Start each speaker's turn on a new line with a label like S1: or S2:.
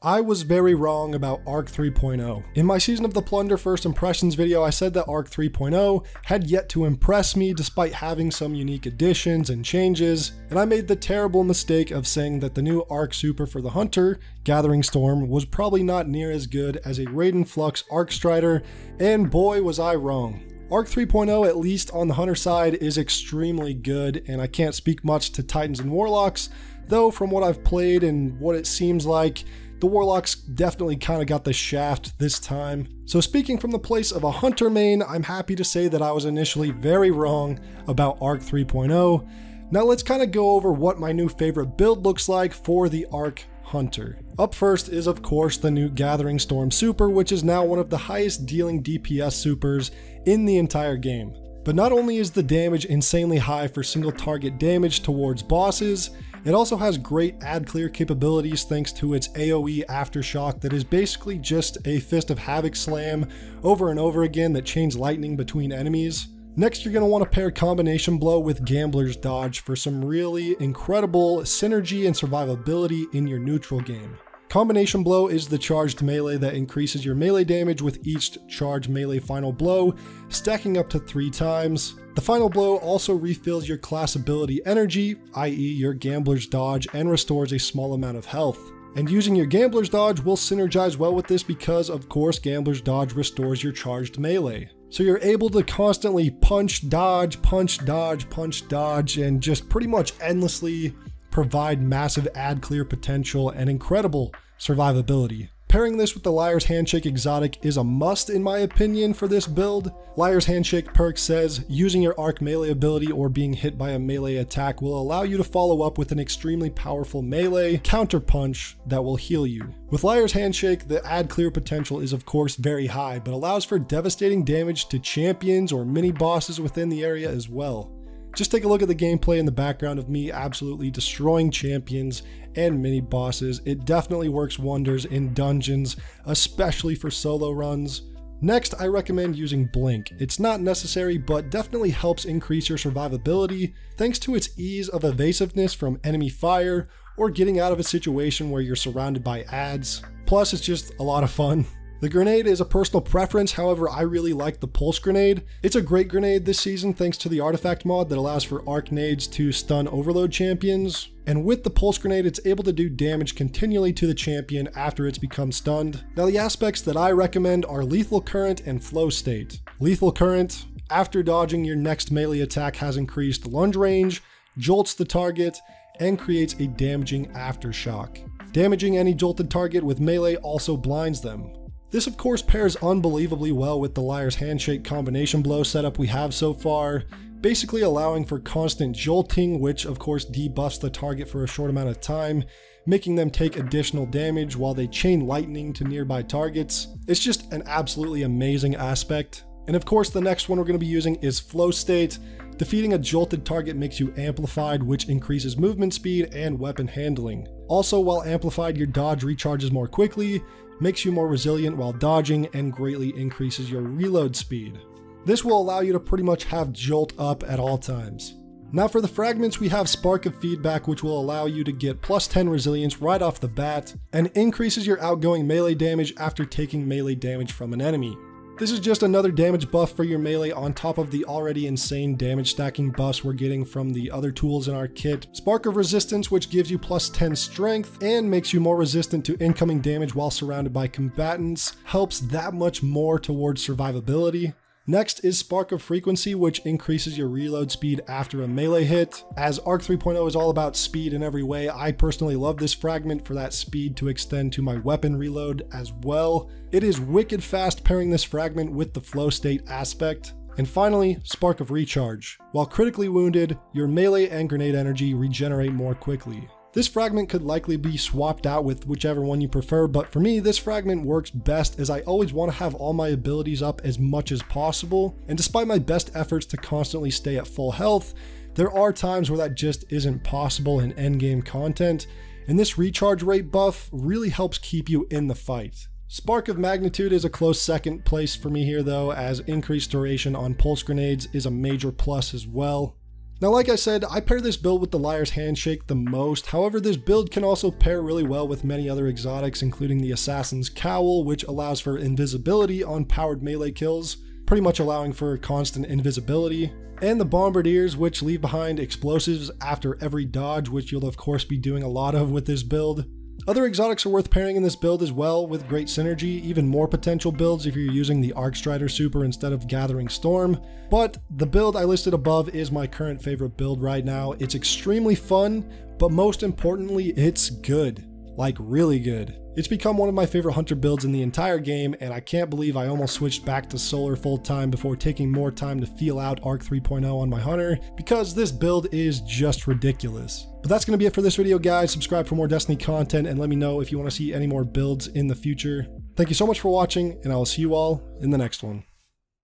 S1: I was very wrong about Arc 3.0. In my Season of the Plunder First Impressions video, I said that Arc 3.0 had yet to impress me despite having some unique additions and changes, and I made the terrible mistake of saying that the new Arc Super for the Hunter, Gathering Storm, was probably not near as good as a Raiden Flux Arc Strider, and boy was I wrong. Arc 3.0, at least on the Hunter side, is extremely good, and I can't speak much to Titans and Warlocks, though from what I've played and what it seems like, the Warlocks definitely kind of got the shaft this time. So speaking from the place of a Hunter main, I'm happy to say that I was initially very wrong about Arc 3.0. Now let's kind of go over what my new favorite build looks like for the Arc Hunter. Up first is of course the new Gathering Storm Super, which is now one of the highest dealing DPS supers in the entire game. But not only is the damage insanely high for single target damage towards bosses, it also has great ad clear capabilities thanks to its AoE aftershock that is basically just a Fist of Havoc slam over and over again that chains lightning between enemies. Next, you're going to want to pair Combination Blow with Gambler's Dodge for some really incredible synergy and survivability in your neutral game. Combination Blow is the charged melee that increases your melee damage with each charged melee final blow, stacking up to 3 times. The final blow also refills your class ability energy, i.e. your Gambler's Dodge, and restores a small amount of health. And using your Gambler's Dodge will synergize well with this because, of course, Gambler's Dodge restores your charged melee. So you're able to constantly punch, dodge, and just pretty much endlessly provide massive ad clear potential and incredible survivability. Pairing this with the Liar's Handshake exotic is a must in my opinion for this build. Liar's Handshake perk says, using your arc melee ability or being hit by a melee attack will allow you to follow up with an extremely powerful melee counter punch that will heal you. With Liar's Handshake, the ad clear potential is of course very high, but allows for devastating damage to champions or mini bosses within the area as well. Just take a look at the gameplay in the background of me absolutely destroying champions and mini bosses. It definitely works wonders in dungeons, especially for solo runs. Next, I recommend using Blink. It's not necessary, but definitely helps increase your survivability thanks to its ease of evasiveness from enemy fire or getting out of a situation where you're surrounded by ads. Plus, it's just a lot of fun. The grenade is a personal preference, however I really like the Pulse Grenade. It's a great grenade this season thanks to the artifact mod that allows for arc nades to stun overload champions. And with the Pulse Grenade, it's able to do damage continually to the champion after it's become stunned. Now the aspects that I recommend are Lethal Current and Flow State. Lethal Current, after dodging your next melee attack, has increased lunge range, jolts the target, and creates a damaging aftershock. Damaging any jolted target with melee also blinds them. This of course pairs unbelievably well with the Liar's Handshake combination blow setup we have so far, basically allowing for constant jolting, which of course debuffs the target for a short amount of time, making them take additional damage while they chain lightning to nearby targets. It's just an absolutely amazing aspect. And of course the next one we're going to be using is Flow State. Defeating a jolted target makes you amplified, which increases movement speed and weapon handling. Also, while amplified, your dodge recharges more quickly, makes you more resilient while dodging, and greatly increases your reload speed. This will allow you to pretty much have jolt up at all times. Now for the fragments, we have Spark of Feedback, which will allow you to get plus 10 resilience right off the bat, and increases your outgoing melee damage after taking melee damage from an enemy. This is just another damage buff for your melee on top of the already insane damage stacking buffs we're getting from the other tools in our kit. Spark of Resistance, which gives you plus 10 strength and makes you more resistant to incoming damage while surrounded by combatants, helps that much more towards survivability. Next is Spark of Frequency, which increases your reload speed after a melee hit. As Arc 3.0 is all about speed in every way, I personally love this fragment for that speed to extend to my weapon reload as well. It is wicked fast pairing this fragment with the Flow State aspect. And finally, Spark of Recharge. While critically wounded, your melee and grenade energy regenerate more quickly. This fragment could likely be swapped out with whichever one you prefer, but for me, this fragment works best as I always want to have all my abilities up as much as possible, and despite my best efforts to constantly stay at full health, there are times where that just isn't possible in endgame content, and this recharge rate buff really helps keep you in the fight. Spark of Magnitude is a close second place for me here though, as increased duration on pulse grenades is a major plus as well. Now, like I said, I pair this build with the Liar's Handshake the most. However, this build can also pair really well with many other exotics, including the Assassin's Cowl, which allows for invisibility on powered melee kills, pretty much allowing for constant invisibility, and the Bombardiers, which leave behind explosives after every dodge, which you'll of course be doing a lot of with this build. Other exotics are worth pairing in this build as well with great synergy, even more potential builds if you're using the Arcstrider super instead of Gathering Storm. But the build I listed above is my current favorite build right now. It's extremely fun, but most importantly, it's good. Like really good. It's become one of my favorite hunter builds in the entire game, and I can't believe I almost switched back to solar full time before taking more time to feel out Arc 3.0 on my hunter, because this build is just ridiculous. But that's going to be it for this video, guys. Subscribe for more Destiny content and let me know if you want to see any more builds in the future. Thank you so much for watching, and I will see you all in the next one.